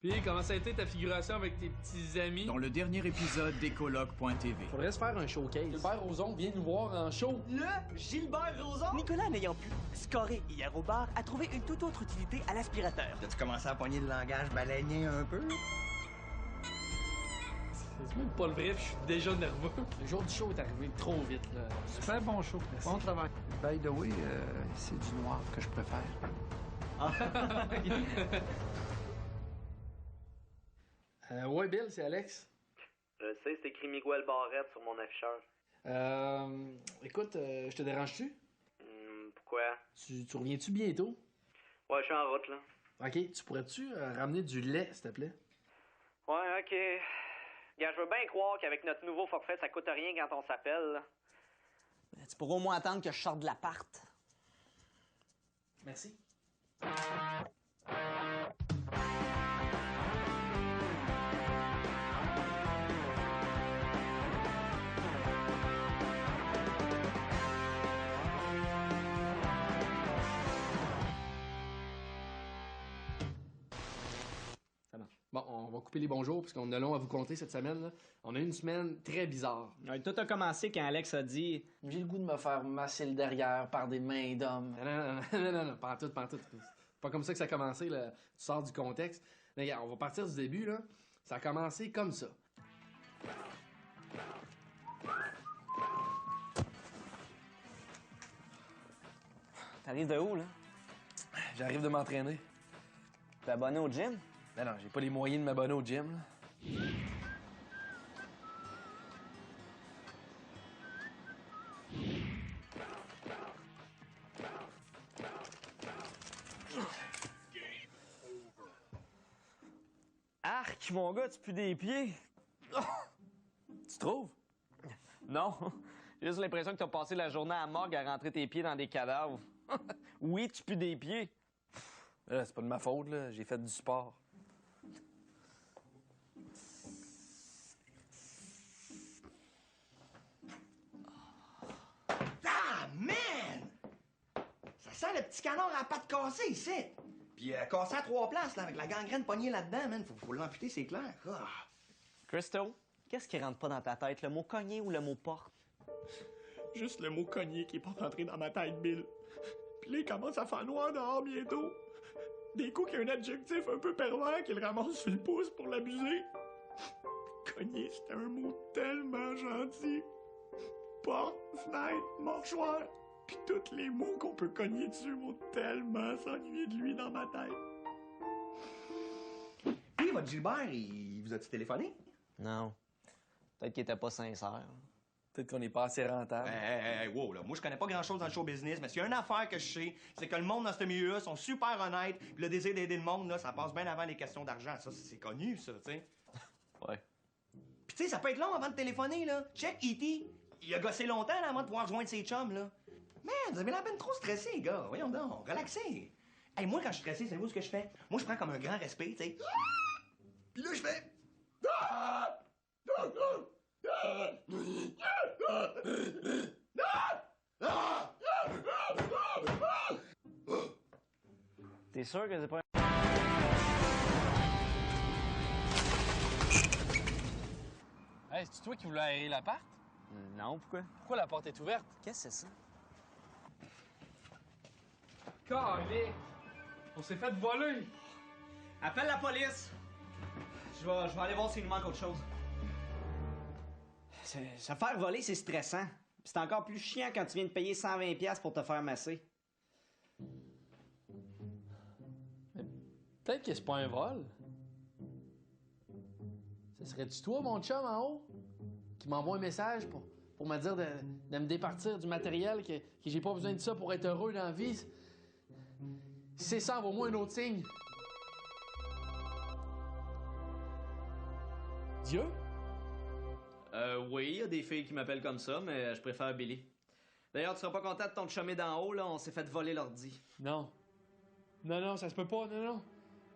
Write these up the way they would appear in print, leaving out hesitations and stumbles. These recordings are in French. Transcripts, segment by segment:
Puis, comment ça a été ta figuration avec tes petits amis? Dans le dernier épisode d'Écologue.tv. Faudrait se faire un showcase. Gilbert Rozon vient nous voir en show. Le Gilbert Rozon? Nicolas, n'ayant pu scorer hier au bar, a trouvé une toute autre utilité à l'aspirateur. As-tu commencé à pogner le langage baleinier un peu? C'est même pas le vrai, puis je suis déjà nerveux. Le jour du show est arrivé trop vite, là. Super bon show. Merci. Bon travail. By the way, c'est du noir que je préfère. Ouais, Bill, c'est Alex. Je sais, c'est écrit Miguel Barrette sur mon afficheur. Écoute, je te dérange-tu? Pourquoi? Tu reviens-tu bientôt? Ouais, je suis en route, là. OK, tu pourrais-tu ramener du lait, s'il te plaît? Ouais, OK. Gars, je veux bien croire qu'avec notre nouveau forfait, ça coûte rien quand on s'appelle, là. Tu pourras au moins attendre que je sorte de l'appart. Merci. Bon, on va couper les bonjours parce qu'on a long à vous compter cette semaine. Là. On a eu une semaine très bizarre. Ouais, tout a commencé quand Alex a dit J'ai le goût de me faire masser le derrière par des mains d'hommes. Non, pas en tout. C'est pas comme ça que ça a commencé, là. Tu sors du contexte. Mais regarde, on va partir du début, là. Ça a commencé comme ça. T'arrives de où, là? J'arrive de m'entraîner. T'es abonné au gym? Ben non, j'ai pas les moyens de m'abonner au gym. Là. Arc, mon gars, tu pues des pieds. Tu trouves? Non, j'ai juste l'impression que t'as passé la journée à la morgue à rentrer tes pieds dans des cadavres. Oui, tu pues des pieds. Là, c'est pas de ma faute, là. J'ai fait du sport. Ah, man! Ça sent le petit canard à pattes cassées, ici. Puis cassé à 3 places, là, avec la gangrène pognée là-dedans, man. Faut l'amputer, c'est clair. Ah. Christo? Qu'est-ce qui rentre pas dans ta tête, le mot cogner ou le mot porte? Juste le mot cogner qui est pas rentré dans ma tête, Bill. Puis là, il commence à faire noir dehors bientôt. Des coups qu'il y a un adjectif un peu pervers qu'il ramasse sur le pouce pour l'abuser. Cogner, c'était un mot tellement gentil. Porte, fenêtre, mâchoire. Puis tous les mots qu'on peut cogner dessus vont tellement s'ennuyer de lui dans ma tête. Puis, votre Gilbert, il vous a-tu téléphoné? Non. Peut-être qu'il était pas sincère. Peut-être qu'on n'est pas assez rentable. Wow, là. Moi, je connais pas grand-chose dans le show business, mais s'il y a une affaire que je sais, c'est que le monde dans ce milieu-là sont super honnêtes, puis le désir d'aider le monde, là, ça passe bien avant les questions d'argent. Ça, c'est connu, ça, tu sais. Ouais. Puis, tu sais, ça peut être long avant de téléphoner, là. Check E.T. Il a gossé longtemps, là, avant de pouvoir rejoindre ses chums, là. Man, vous avez la peine trop stressé, les gars. Voyons donc, relaxez. Hey, moi, quand je suis stressé, savez-vous ce que je fais? Moi, je prends comme un grand respect, tu sais. Puis là, je fais... T'es sûr que c'est pas Hey, c'est toi qui voulais aérer l'appart? Non, pourquoi? Pourquoi la porte est ouverte? Qu'est-ce que c'est ça? Calé! On s'est fait voler! Appelle la police! Je vais aller voir s'il nous manque autre chose. Se faire voler, c'est stressant. Puis c'est encore plus chiant quand tu viens de payer 120$ pour te faire masser. Peut-être que c'est pas un vol. Ce serait-tu toi, mon chum, en haut, qui m'envoie un message pour me dire de me départir du matériel, que j'ai pas besoin de ça pour être heureux dans la vie? Si c'est ça, envoie-moi un autre signe. Dieu? Oui, il y a des filles qui m'appellent comme ça, mais je préfère Billy. D'ailleurs, tu seras pas content de ton chumé d'en haut, là, on s'est fait voler l'ordi. Non. Non, ça se peut pas, non.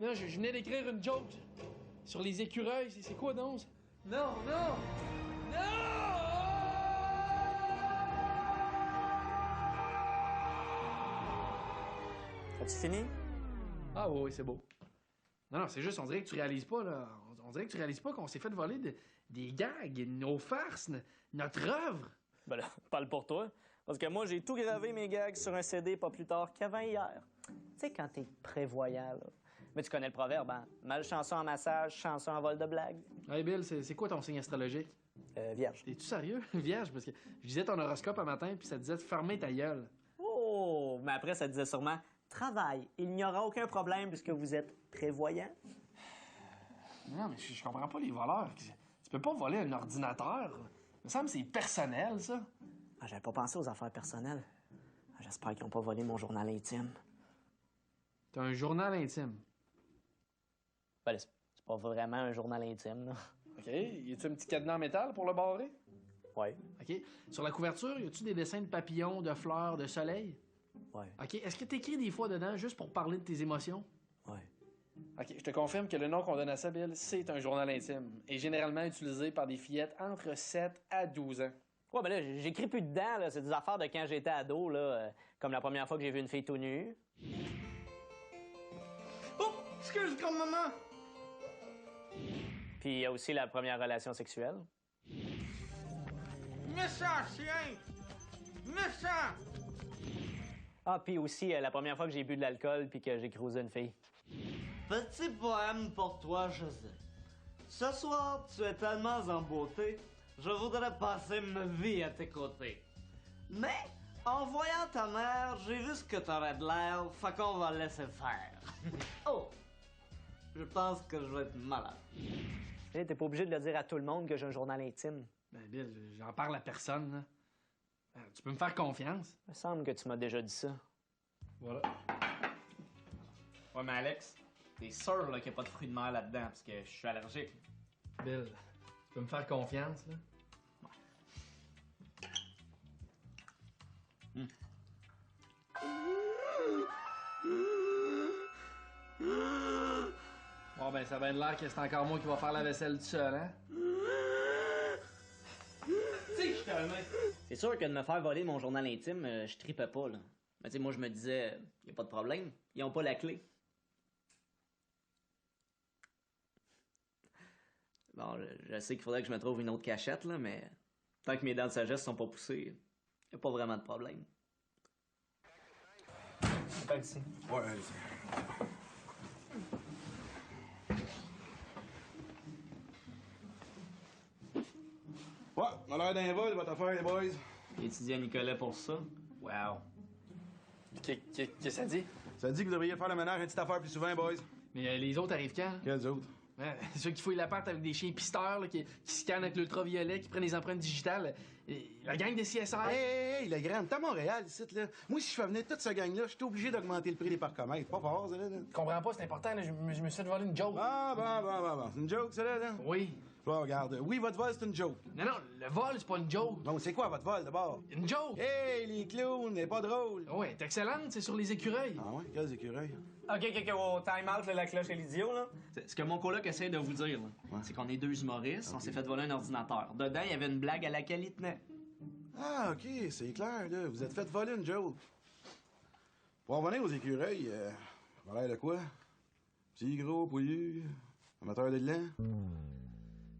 Non, je venais d'écrire une joke sur les écureuils. C'est quoi donc? Non! As-tu fini? Ah oui, c'est beau. Non, c'est juste, on dirait que tu réalises pas, là. On dirait que tu réalises pas qu'on s'est fait voler des gags, nos farces, notre œuvre. Ben là, parle pour toi. Parce que moi, j'ai tout gravé mes gags sur un CD pas plus tard qu'avant hier. Tu sais, quand t'es prévoyant, là. Mais tu connais le proverbe, hein? Malchanson en massage, chanceux en vol de blague. Hey Bill, c'est quoi ton signe astrologique? Vierge. Es-tu sérieux? Vierge, parce que je disais ton horoscope un matin, puis ça disait de fermer ta gueule. Oh! Mais après, ça disait sûrement travail. Il n'y aura aucun problème puisque vous êtes prévoyant. Non, mais je comprends pas les voleurs. Tu peux pas voler un ordinateur. Il me semble que c'est personnel, ça. Ah, j'avais pas pensé aux affaires personnelles. J'espère qu'ils n'ont pas volé mon journal intime. T'as un journal intime. Ben, c'est pas vraiment un journal intime, là. OK. Y a-tu un petit cadenas en métal pour le barrer? Ouais. OK. Sur la couverture, y a-tu des dessins de papillons, de fleurs, de soleil? Ouais. OK. Est-ce que t'écris des fois dedans juste pour parler de tes émotions? Ouais. OK. Je te confirme que le nom qu'on donne à ça, Bill, c'est un journal intime. Et généralement utilisé par des fillettes entre 7 à 12 ans. Ouais, ben là, j'écris plus dedans, là. C'est des affaires de quand j'étais ado, là. Comme la première fois que j'ai vu une fille tout nue. Oh! Excuse, grand-maman! Puis il y a aussi la première relation sexuelle. Méchant chien! Méchant! Ah, puis aussi la première fois que j'ai bu de l'alcool puis que j'ai cruisé une fille. Petit poème pour toi, José. Ce soir, tu es tellement en beauté, je voudrais passer ma vie à tes côtés. Mais, en voyant ta mère, j'ai vu ce que t'aurais de l'air, fait qu'on va laisser faire. Oh! Je pense que je vais être malade. Hey, t'es pas obligé de le dire à tout le monde que j'ai un journal intime. Ben, Bill, j'en parle à personne, là. Tu peux me faire confiance? Il me semble que tu m'as déjà dit ça. Voilà. Ouais, mais Alex, t'es sûr là, qu'il n'y a pas de fruits de mer là-dedans, parce que je suis allergique. Bill, tu peux me faire confiance, là? Bon, ben, ça va être l'air que c'est encore moi qui va faire la vaisselle tout seul, hein? C'est sûr que de me faire voler mon journal intime, je tripais pas, là. Mais tu sais, moi, je me disais, y a pas de problème, ils ont pas la clé. Bon, je sais qu'il faudrait que je me trouve une autre cachette, là, mais tant que mes dents de sagesse sont pas poussées, y a pas vraiment de problème. Pas ici. Ouais, on a l'air d'un vol, votre affaire, les boys. Étudier à Nicolas pour ça? Wow. Qu'est-ce que ça dit? Ça dit que vous devriez faire le ménage une petite affaire plus souvent, boys. Mais les autres arrivent quand? Quels autres? Ouais, ceux qui fouillent l'appart avec des chiens pisteurs, là, qui scannent avec l'ultraviolet, qui prennent les empreintes digitales. La gang des CSR. Hey, le grand, t'es à Montréal, ici, là. Moi, si je fais venir toute cette gang-là, je suis obligé d'augmenter le prix des parcomètres. Pas fort, ça, là. Je comprends pas, c'est important, là. Je me suis fait voler une joke. Bon. C'est une joke, ça, là? Oui. Bon, regarde. Oui, votre vol, c'est une joke. Non, le vol, c'est pas une joke. Non, c'est quoi, votre vol, d'abord? Une joke. Hey, les clowns, n'est pas drôle. Ouais, t'es excellente, c'est sur les écureuils. Ah ouais? Quels écureuils? OK, au time-out, la cloche et l'idiot, là. Ce que mon coloc essaie de vous dire, là, c'est qu'on est deux humoristes, on s'est fait voler un ordinateur. Dedans, il y avait une blague à laquelle il tenait. Ah, OK, c'est clair, là. Vous êtes fait voler une joke. Pour en revenir aux écureuils, ça a l'air de quoi? Petit, gros, poilu, amateur de lent?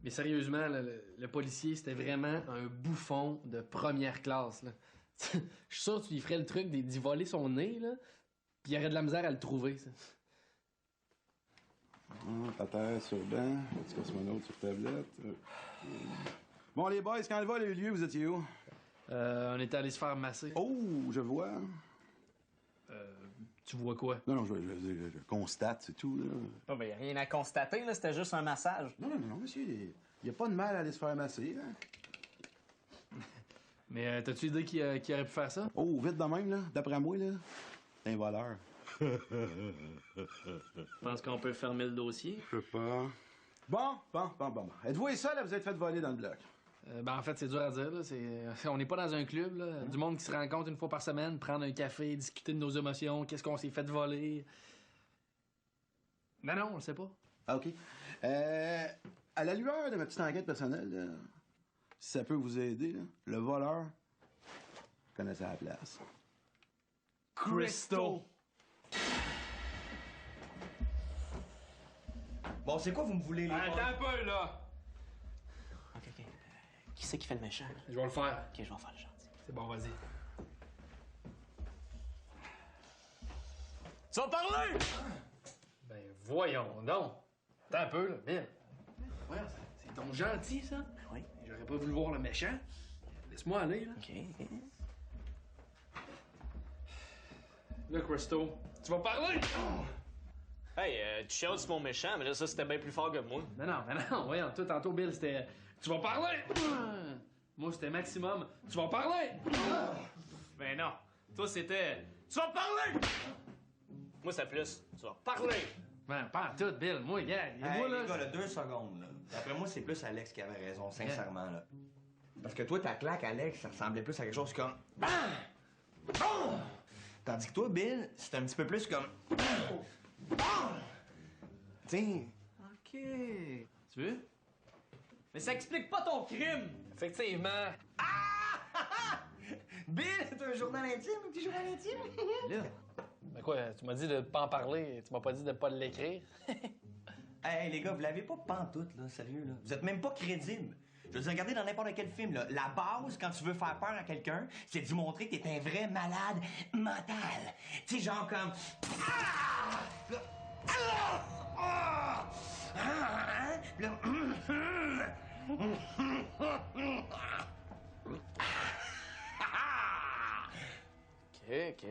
Mais sérieusement, là, le policier, c'était vraiment un bouffon de première classe, là. Je suis sûr que tu lui ferais le truc d'y voler son nez, là, puis il y aurait de la misère à le trouver, ça. Pater sur banc, petit cosmonaute sur tablette. Bon, les boys, quand le vol a eu lieu, vous étiez où? On était allé se faire masser. Oh, je vois. Tu vois quoi? Non, je constate, c'est tout, là. Oh, ben, y a rien à constater, là, c'était juste un massage. Non, monsieur, il n'y a pas de mal à aller se faire masser, hein? Mais t'as-tu idée qui aurait pu faire ça? Oh, vite de même, là, d'après moi, là, c'est un voleur. Je pense qu'on peut fermer le dossier. Je sais pas. Bon. Êtes-vous ça, là, vous êtes fait voler dans le bloc? Ben, en fait, c'est dur à dire, là. On n'est pas dans un club, là. Du monde qui se rencontre une fois par semaine, prendre un café, discuter de nos émotions, qu'est-ce qu'on s'est fait voler. Non, on le sait pas. Ah, OK. À la lueur de ma petite enquête personnelle, là, si ça peut vous aider, là, le voleur connaissait la place. Christo! Bon, c'est quoi vous me voulez, là? Attends un peu, là! OK. Qui c'est qui fait le méchant? Là? Je vais le faire. OK, je vais en faire le gentil. C'est bon, vas-y. Tu vas parler! Ben, voyons donc. Attends un peu, là, Bill. Voyons, c'est ton gentil, ça? Oui. J'aurais pas voulu voir le méchant. Laisse-moi aller, là. OK. Là, Christo, tu vas parler! Hey, tu chiales sur mon méchant, mais là, ça, c'était bien plus fort que moi. Non, voyons, toi, tantôt, Bill, c'était... Tu vas parler! Moi, c'était maximum. Tu vas parler! Ben non. Toi, c'était... Tu vas parler! Moi, c'est plus... Tu vas parler! Ben, pas en tout, Bill. Moi, gars, Hey, moi, là... les gars, là, 2 secondes, là. D'après moi, c'est plus Alex qui avait raison, sincèrement, là. Parce que toi, ta claque, Alex, ça ressemblait plus à quelque chose comme... Bam! Bam! Tandis que toi, Bill, c'était un petit peu plus comme... Bam! Tiens... OK. Tu veux? Mais ça explique pas ton crime! Effectivement. Bill, c'est un journal intime, un petit journal intime. Là... Ben quoi, tu m'as dit de pas en parler, tu m'as pas dit de pas l'écrire. Hey, les gars, vous l'avez pas pantoute, là, sérieux, là. Vous êtes même pas crédible. Je veux dire, regardez dans n'importe quel film, là. La base, quand tu veux faire peur à quelqu'un, c'est de lui montrer que t'es un vrai malade mental. Tu sais, genre comme... Ah! Ah! Ah! Ah! Puis là... OK.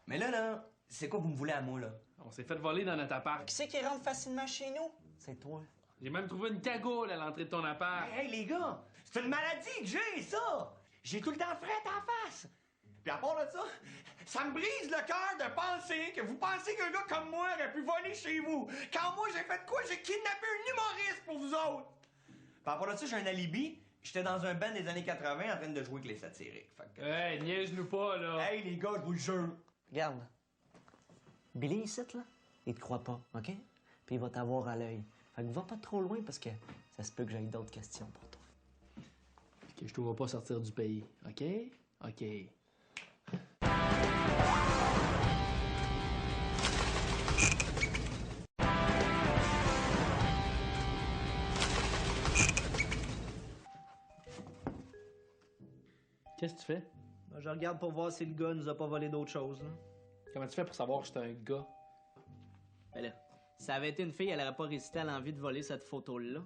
Mais là, c'est quoi vous me voulez à moi, là? On s'est fait voler dans notre appart. Qui c'est qui rentre facilement chez nous? C'est toi. J'ai même trouvé une cagoule à l'entrée de ton appart. Hey, les gars, c'est une maladie que j'ai, ça! J'ai tout le temps fret en face! Puis à part de ça, ça me brise le cœur de penser que vous pensez qu'un gars comme moi aurait pu voler chez vous. Quand moi, j'ai fait quoi? J'ai kidnappé un humoriste pour vous autres! Puis à part de ça, j'ai un alibi. J'étais dans un band des années 80 en train de jouer avec les satiriques. Fait que... Hey, niaise-nous pas, là. Hey, les gars, je vous le jure. Regarde. Billy, ici, là, il te croit pas, OK? Puis il va t'avoir à l'œil. Fait que va pas trop loin parce que ça se peut que j'aie d'autres questions pour toi. Que je te vois pas sortir du pays, OK? OK. Qu'est-ce que tu fais? Ben, je regarde pour voir si le gars nous a pas volé d'autres choses, là. Comment tu fais pour savoir que c'est un gars? Ben là, si ça avait été une fille, elle aurait pas résisté à l'envie de voler cette photo-là.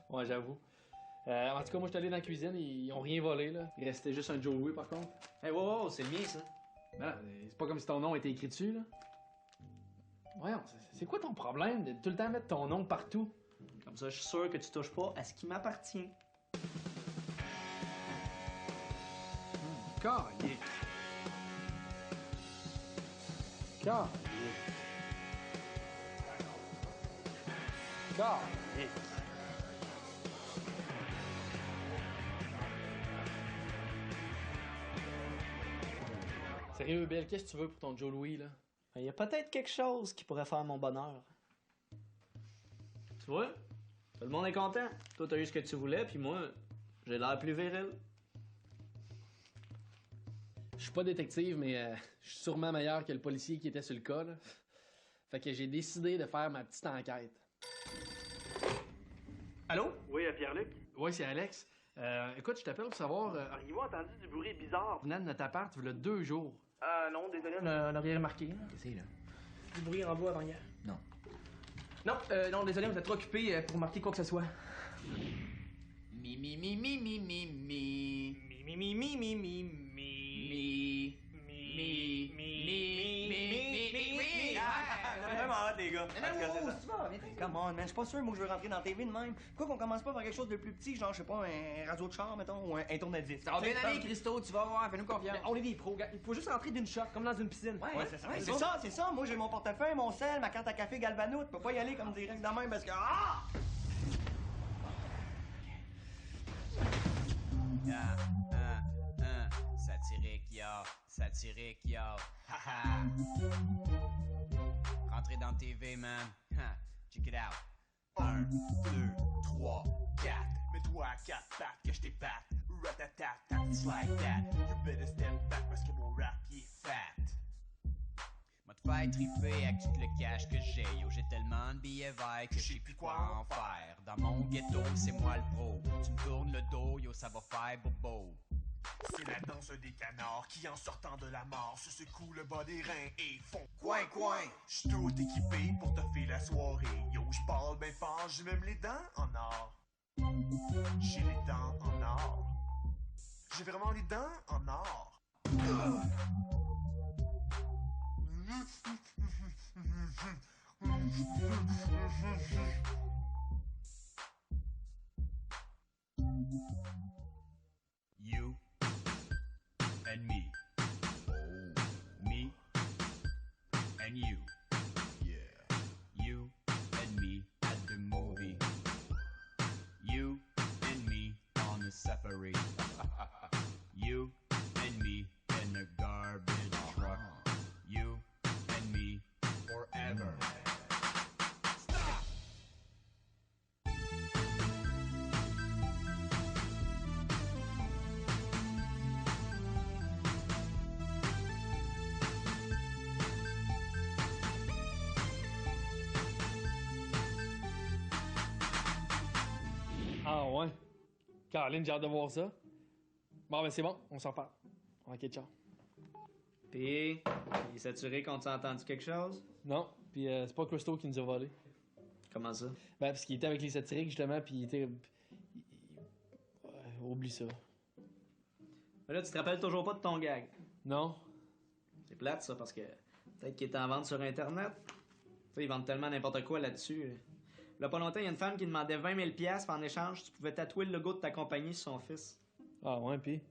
Ouais, j'avoue. En tout cas, moi, je suis allé dans la cuisine, ils ont rien volé, là. Il restait juste un Joe Louis, par contre. Hey, wow, c'est le mien, ça. Ben, c'est pas comme si ton nom était écrit dessus, là. Voyons, c'est quoi ton problème de tout le temps mettre ton nom partout? Comme ça, je suis sûr que tu touches pas à ce qui m'appartient. Calique. Calique. Calique. Sérieux, Bill, qu'est-ce que tu veux pour ton Joe Louis, là? Il y a peut-être quelque chose qui pourrait faire mon bonheur. Tu vois? Tout le monde est content. Toi, t'as eu ce que tu voulais, puis moi, j'ai l'air plus viril. Je suis pas détective, mais je suis sûrement meilleur que le policier qui était sur le cas, là. Fait que j'ai décidé de faire ma petite enquête. Allô? Oui, Pierre-Luc? Oui, c'est Alex. Écoute, je t'appelle pour savoir... Avez-vous entendu du bruit bizarre? venant de notre appart, il y a 2 jours. Non, désolé. On a rien remarqué. Qu'est-ce que c'est, là? Du bruit en bas avant hier. Non. Non, désolé, vous êtes trop occupé pour marquer quoi que ce soit. Mi, mi, mi, mi, mi, mi, mi. Mi, mi, mi, mi, mi, mi. Mi. Mi, mi, mi, mi, mi. C'est vraiment hot, les gars. Non, tu vas, viens. Come on, man, je suis pas sûr, moi, je veux rentrer dans la TV de même. Pourquoi qu'on commence pas par quelque chose de plus petit, genre, je sais pas, un radio de char, mettons, ou un tournevis? Ça va bien aller, Christo, tu vas voir, fais-nous confiance. On est des pros, gars. Il faut juste rentrer d'une shot, comme dans une piscine. Ouais, c'est ça. Moi, j'ai mon portefeuille, mon sel, ma carte à café Galvano. Tu peux pas y aller comme direct de même parce que... Ah! Satirique, yo. Haha. Rentrez dans TV, man. Check it out. 1, 2, 3, 4. Mets-toi à 4 pattes que je t'épate. Ratatat, it's like that. You better step back parce que mon rap il est fat. M'a Fais triper avec tout le cash que j'ai. Yo, j'ai tellement de billets verts que je sais plus quoi en faire. Dans mon ghetto, c'est moi le pro. Tu me tournes le dos, yo, ça va faire bobo. C'est la danse des canards qui, en sortant de la mort, se secouent le bas des reins et font coin coin. J'suis tout équipé pour te faire la soirée. Yo, j'parle ben fort, j'ai même les dents en or. J'ai les dents en or. J'ai vraiment les dents en or. You and me. Oh, me and you. Yeah. You and me at the movie. You and me on a safari. You and me in a garbage truck. You and me forever. Stop! Ah ouais? Caroline, j'ai hâte de voir ça. Bon, ben c'est bon, on s'en parle. Ok, ciao. Pis, il est saturé qu'on t'a entendu quelque chose? Non, puis c'est pas Christo qui nous a volé. Comment ça? Ben, parce qu'il était avec les satiriques, justement, puis il était... oublie ça. Mais là, tu te rappelles toujours pas de ton gag? Non. C'est plate, ça, parce que peut-être qu'il est en vente sur Internet. Tu sais, ils vendent tellement n'importe quoi là-dessus. Là, pas longtemps, il y a une femme qui demandait 20 000 $, puis en échange, tu pouvais tatouer le logo de ta compagnie sur son fils. Ah ouais, puis?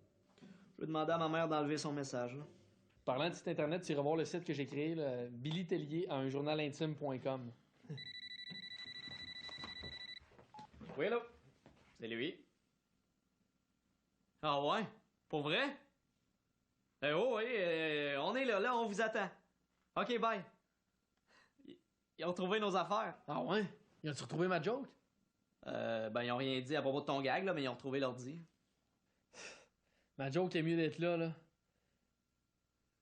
Je vais demander à ma mère d'enlever son message, là. Parlant de site internet, tu iras voir le site que j'ai créé, là, Billy Tellier à unjournalintime.com. Oui, là. C'est lui. Ah ouais? Pour vrai? Oh oui, on est là, on vous attend. OK, bye. Ils ont trouvé nos affaires. Ah ouais? Ils ont-tu retrouvé ma joke? Ben, ils ont rien dit à propos de ton gag, là, mais ils ont retrouvé l'ordi. Ma joke est mieux d'être là.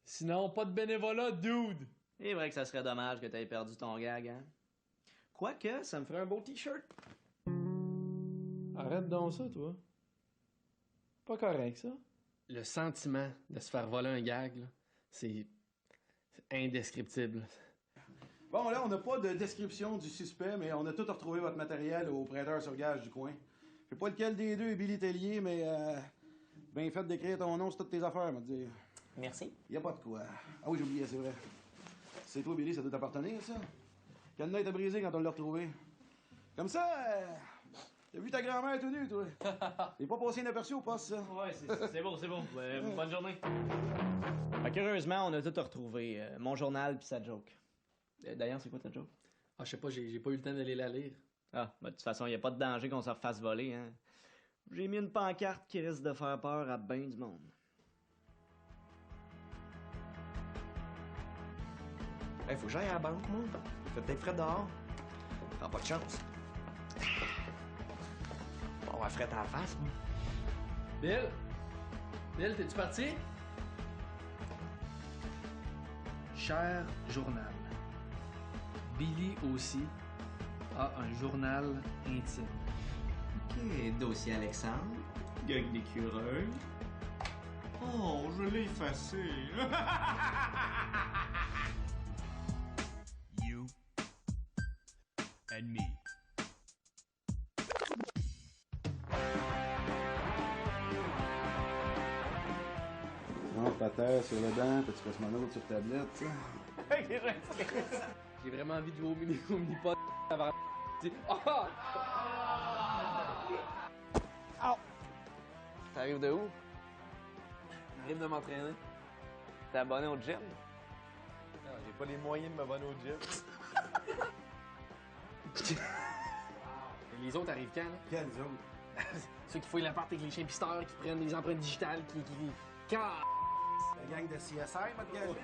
Sinon, pas de bénévolat, dude! C'est vrai que ça serait dommage que t'aies perdu ton gag, hein? Quoique, ça me ferait un beau t-shirt. Arrête donc ça, toi. Pas correct, ça. Le sentiment de se faire voler un gag, là, c'est indescriptible. Bon, là, on n'a pas de description du suspect, mais on a tout retrouvé votre matériel au prêteur sur gage du coin. Je sais pas lequel des deux est Billy Tellier, mais bien fait d'écrire ton nom sur toutes tes affaires, me dire. Merci. Y a pas de quoi. Ah oui, j'oubliais, c'est vrai. C'est toi, Billy, ça doit t'appartenir, ça? Cadenas était brisé quand on l'a retrouvé. Comme ça, t'as vu ta grand-mère tout nue, toi? T'es pas passé inaperçu au poste, ça? Ouais, c'est bon, c'est bon. Bonne journée. Fait qu'heureusement, on a tout retrouvé. Mon journal puis sa joke. D'ailleurs, c'est quoi ta joke? Ah, je sais pas, j'ai pas eu le temps d'aller la lire. Ah, ben, de toute façon, y a pas de danger qu'on se refasse voler, hein. J'ai mis une pancarte qui risque de faire peur à ben du monde. Hey, faut que j'aille à la banque, moi. Il fait peut-être frais dehors. Prends pas de chance. On va avoir frais à la face, moi. Bill? Bill, t'es-tu parti? Cher journal. Billy aussi a un journal intime. OK, dossier Alexandre. Gang d'écureuil. Oh, je l'ai effacé. You and me. Non, ta terre sur le banc, petit cosmonaute sur tablette, ça. J'ai vraiment envie de jouer au mini-pod avant. Ah! T'arrives de où? J'arrive de m'entraîner. T'es abonné au gym? Non, j'ai pas les moyens de m'abonner au gym. Les autres arrivent quand, là? Quels autres? Ceux qui fouillent l'appart avec les chiens pisteurs, qui prennent les empreintes digitales, qui... Quand? La gang de CSI, ma gueule.